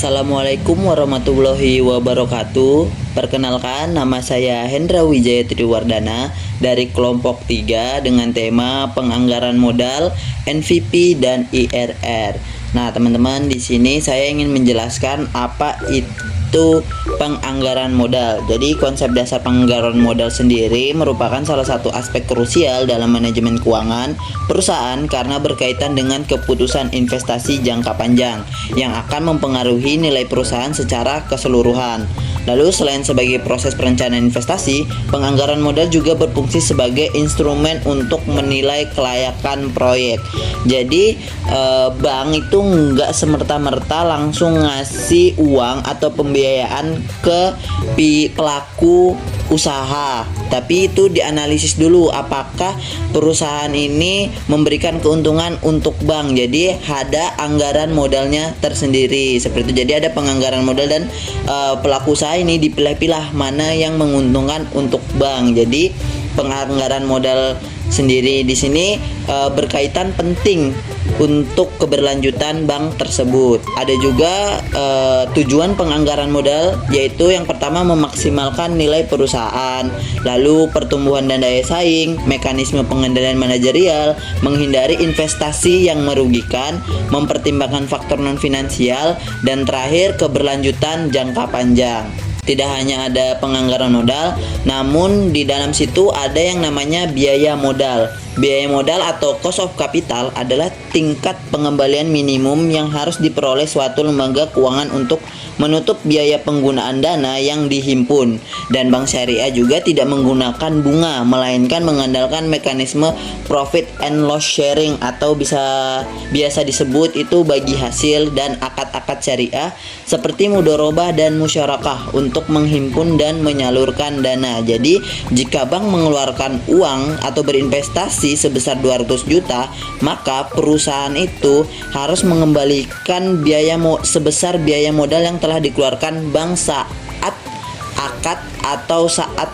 Assalamualaikum warahmatullahi wabarakatuh. Perkenalkan, nama saya Hendra Wijaya Triwardana dari kelompok 3 dengan tema penganggaran modal, NVP dan IRR. Nah, teman-teman, di sini saya ingin menjelaskan apa itu penganggaran modal. Jadi, konsep dasar penganggaran modal sendiri merupakan salah satu aspek krusial dalam manajemen keuangan perusahaan karena berkaitan dengan keputusan investasi jangka panjang yang akan mempengaruhi nilai perusahaan secara keseluruhan. Lalu, selain sebagai proses perencanaan investasi, penganggaran modal juga berfungsi sebagai instrumen untuk menilai kelayakan proyek. Jadi, bank itu nggak semerta-merta langsung ngasih uang atau pembiayaan ke pelaku usaha, tapi itu dianalisis dulu apakah perusahaan ini memberikan keuntungan untuk bank. Jadi ada anggaran modalnya tersendiri seperti itu. Jadi ada penganggaran modal dan pelaku usaha ini dipilah-pilah mana yang menguntungkan untuk bank. Jadi penganggaran modal sendiri di sini berkaitan penting untuk keberlanjutan bank tersebut. Ada juga tujuan penganggaran modal, yaitu yang pertama memaksimalkan nilai perusahaan, lalu pertumbuhan dan daya saing, mekanisme pengendalian manajerial, menghindari investasi yang merugikan, mempertimbangkan faktor non finansial, dan terakhir keberlanjutan jangka panjang. Tidak hanya ada penganggaran modal, namun di dalam situ ada yang namanya biaya modal. Biaya modal atau cost of capital adalah tingkat pengembalian minimum yang harus diperoleh suatu lembaga keuangan untuk menutup biaya penggunaan dana yang dihimpun. Dan bank syariah juga tidak menggunakan bunga, melainkan mengandalkan mekanisme profit and loss sharing atau biasa disebut itu bagi hasil dan akad-akad syariah seperti mudharabah dan musyarakah untuk menghimpun dan menyalurkan dana. Jadi, jika bank mengeluarkan uang atau berinvestasi sebesar 200 juta, maka perusahaan itu harus mengembalikan sebesar biaya modal yang telah dikeluarkan bank saat akad atau saat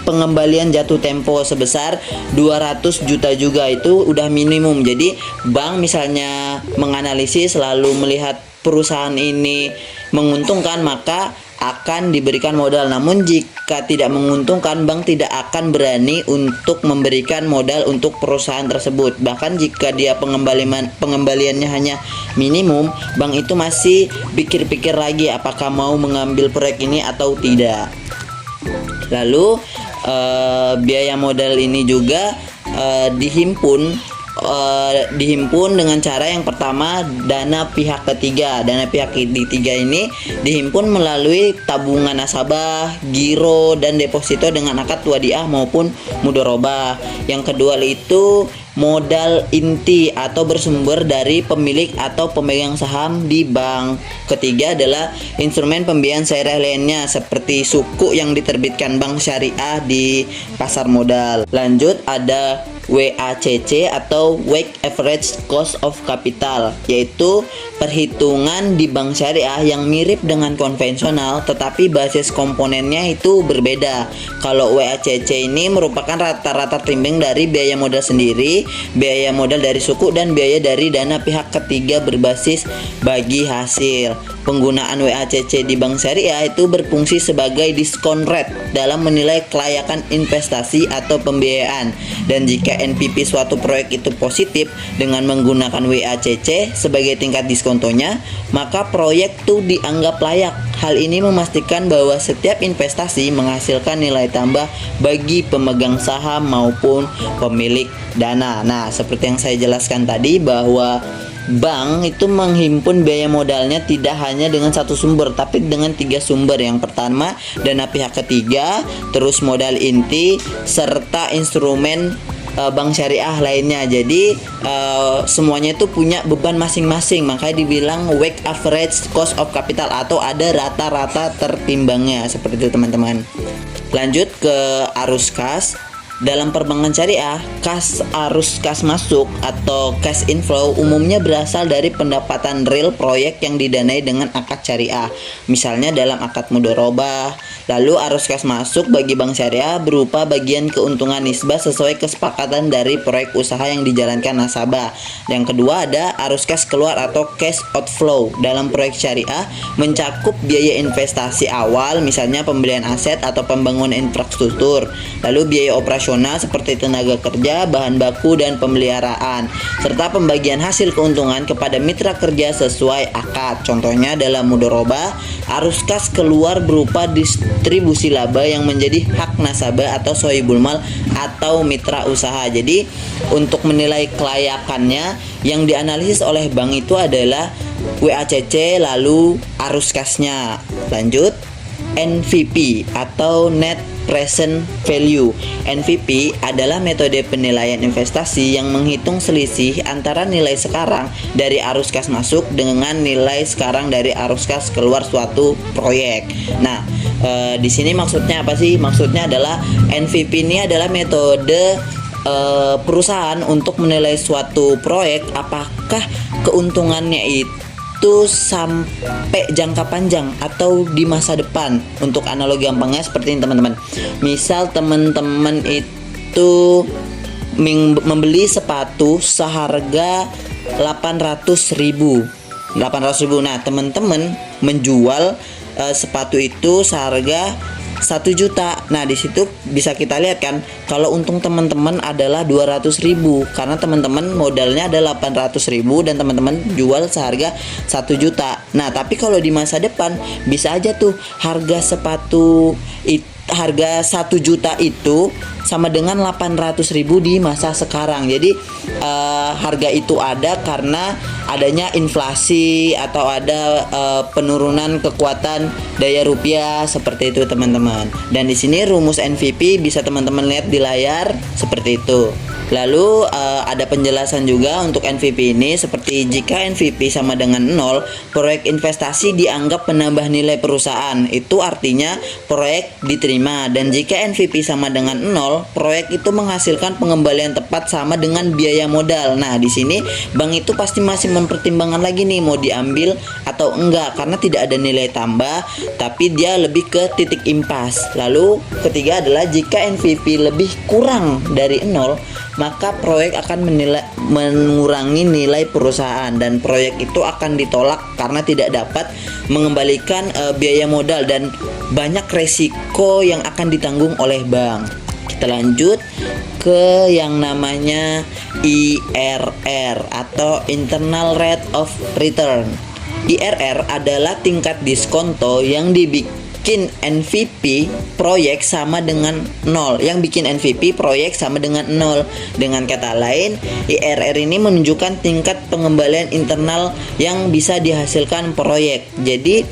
pengembalian jatuh tempo sebesar 200 juta juga. Itu udah minimum. Jadi bank misalnya menganalisis lalu melihat perusahaan ini menguntungkan, maka akan diberikan modal. Namun jika tidak menguntungkan, bank tidak akan berani untuk memberikan modal untuk perusahaan tersebut. Bahkan jika dia pengembaliannya hanya minimum, bank itu masih pikir-pikir lagi apakah mau mengambil proyek ini atau tidak. Lalu biaya modal ini juga dihimpun dengan cara yang pertama, dana pihak ketiga. Dana pihak ketiga ini dihimpun melalui tabungan nasabah, giro, dan deposito dengan akad wadiah maupun mudharabah. Yang kedua itu modal inti atau bersumber dari pemilik atau pemegang saham di bank. Ketiga adalah instrumen pembiayaan syariah lainnya seperti suku yang diterbitkan bank syariah di pasar modal. Lanjut ada WACC atau Weighted Average Cost of Capital, yaitu perhitungan di bank syariah yang mirip dengan konvensional tetapi basis komponennya itu berbeda. Kalau WACC ini merupakan rata-rata timbang dari biaya modal sendiri, biaya modal dari suku, dan biaya dari dana pihak ketiga berbasis bagi hasil. Penggunaan WACC di bank syariah itu berfungsi sebagai diskon rate dalam menilai kelayakan investasi atau pembiayaan. Dan jika NPP suatu proyek itu positif dengan menggunakan WACC sebagai tingkat diskontonya, maka proyek itu dianggap layak. Hal ini memastikan bahwa setiap investasi menghasilkan nilai tambah bagi pemegang saham maupun pemilik dana. Nah, seperti yang saya jelaskan tadi bahwa bank itu menghimpun biaya modalnya tidak hanya dengan satu sumber, tapi dengan 3 sumber. Yang pertama, dana pihak ketiga, terus modal inti, serta instrumen bank syariah lainnya. Jadi semuanya itu punya beban masing-masing, makanya dibilang weighted average cost of capital atau ada rata-rata tertimbangnya seperti itu, teman-teman. Lanjut ke arus kas. Dalam perbankan syariah, arus kas masuk atau cash inflow umumnya berasal dari pendapatan real proyek yang didanai dengan akad syariah. Misalnya dalam akad mudharabah, Lalu arus kas masuk bagi bank syariah berupa bagian keuntungan nisbah sesuai kesepakatan dari proyek usaha yang dijalankan nasabah. Yang kedua ada arus kas keluar atau cash outflow. Dalam proyek syariah mencakup biaya investasi awal, misalnya pembelian aset atau pembangunan infrastruktur. Lalu biaya operasional seperti tenaga kerja, bahan baku dan pemeliharaan, serta pembagian hasil keuntungan kepada mitra kerja sesuai akad. Contohnya dalam mudharabah, arus kas keluar berupa distribusi laba yang menjadi hak nasabah atau sohibul mal atau mitra usaha. Jadi untuk menilai kelayakannya yang dianalisis oleh bank itu adalah WACC lalu arus kasnya. Lanjut, NVP atau Net Present Value. NVP adalah metode penilaian investasi yang menghitung selisih antara nilai sekarang dari arus kas masuk dengan nilai sekarang dari arus kas keluar suatu proyek. Nah, di sini maksudnya apa sih? Maksudnya adalah NVP ini adalah metode perusahaan untuk menilai suatu proyek apakah keuntungannya itu sampai jangka panjang atau di masa depan. Untuk analogi gampangnya seperti ini teman-teman. Misal teman-teman itu membeli sepatu seharga 800.000. Nah, teman-teman menjual sepatu itu seharga 1 juta. Nah, di situ bisa kita lihat kan kalau untung teman-teman adalah 200.000 karena teman-teman modalnya ada 800.000 dan teman-teman jual seharga 1 juta. Nah, tapi kalau di masa depan bisa aja tuh harga 1 juta itu sama dengan 800.000 di masa sekarang. Jadi harga itu ada karena adanya inflasi atau ada penurunan kekuatan daya rupiah seperti itu teman-teman. Dan di sini rumus NVP bisa teman-teman lihat di layar seperti itu. Lalu ada penjelasan juga untuk NVP ini seperti jika NVP sama dengan 0, proyek investasi dianggap menambah nilai perusahaan. Itu artinya proyek diterima. Dan jika NVP sama dengan 0, proyek itu menghasilkan pengembalian tepat sama dengan biaya modal. Nah, di sini bank itu pasti masih mempertimbangkan lagi nih mau diambil atau enggak karena tidak ada nilai tambah, tapi dia lebih ke titik impas. Lalu ketiga adalah jika NVP lebih kurang dari 0, maka proyek akan mengurangi nilai perusahaan dan proyek itu akan ditolak karena tidak dapat mengembalikan biaya modal dan banyak resiko yang akan ditanggung oleh bank. Kita lanjut ke yang namanya IRR atau Internal Rate of Return. IRR adalah tingkat diskonto yang dibikin NVP proyek sama dengan 0. Yang bikin NVP proyek sama dengan 0. Dengan kata lain, IRR ini menunjukkan tingkat pengembalian internal yang bisa dihasilkan proyek. Jadi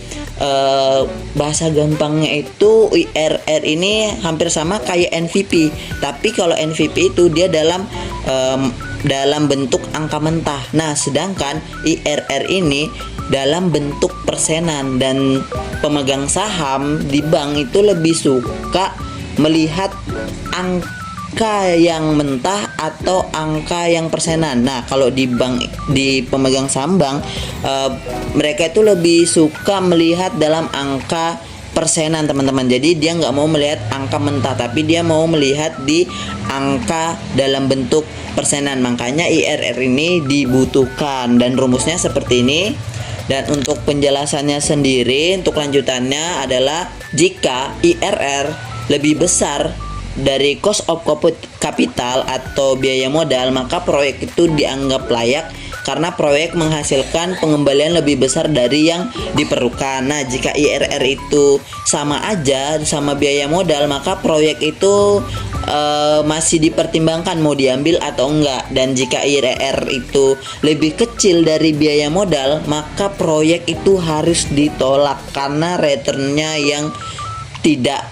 bahasa gampangnya itu IRR ini hampir sama kayak NVP. Tapi kalau NVP itu dia dalam bentuk angka mentah. Nah, sedangkan IRR ini dalam bentuk persenan dan pemegang saham di bank itu lebih suka melihat angka yang mentah atau angka yang persenan. Nah, kalau di bank, di pemegang saham bank, mereka itu lebih suka melihat dalam angka persenan teman-teman. Jadi dia nggak mau melihat angka mentah, tapi dia mau melihat di angka dalam bentuk persenan. Makanya IRR ini dibutuhkan dan rumusnya seperti ini. Dan untuk penjelasannya sendiri, untuk lanjutannya adalah jika IRR lebih besar dari cost of capital atau biaya modal, maka proyek itu dianggap layak karena proyek menghasilkan pengembalian lebih besar dari yang diperlukan. Nah, jika IRR itu sama aja sama biaya modal, maka proyek itu masih dipertimbangkan mau diambil atau enggak. Dan jika IRR itu lebih kecil dari biaya modal, maka proyek itu harus ditolak karena returnnya yang tidak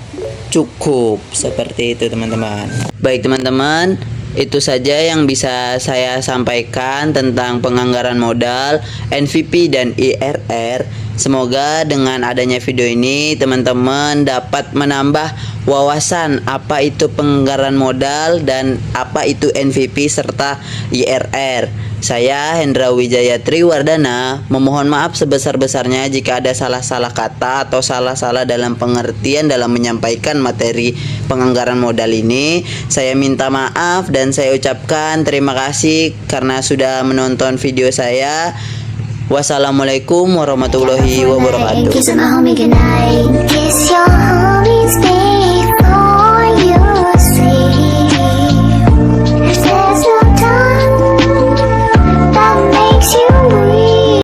cukup. Seperti itu teman-teman. Baik teman-teman, itu saja yang bisa saya sampaikan tentang penganggaran modal, NVP dan IRR. Semoga dengan adanya video ini teman-teman dapat menambah wawasan apa itu penganggaran modal dan apa itu NVP serta IRR. Saya Hendra Wijaya Triwardana memohon maaf sebesar-besarnya jika ada salah-salah kata atau salah-salah dalam pengertian dalam menyampaikan materi penganggaran modal ini. Saya minta maaf dan saya ucapkan terima kasih karena sudah menonton video saya. Wassalamualaikum warahmatullahi wabarakatuh.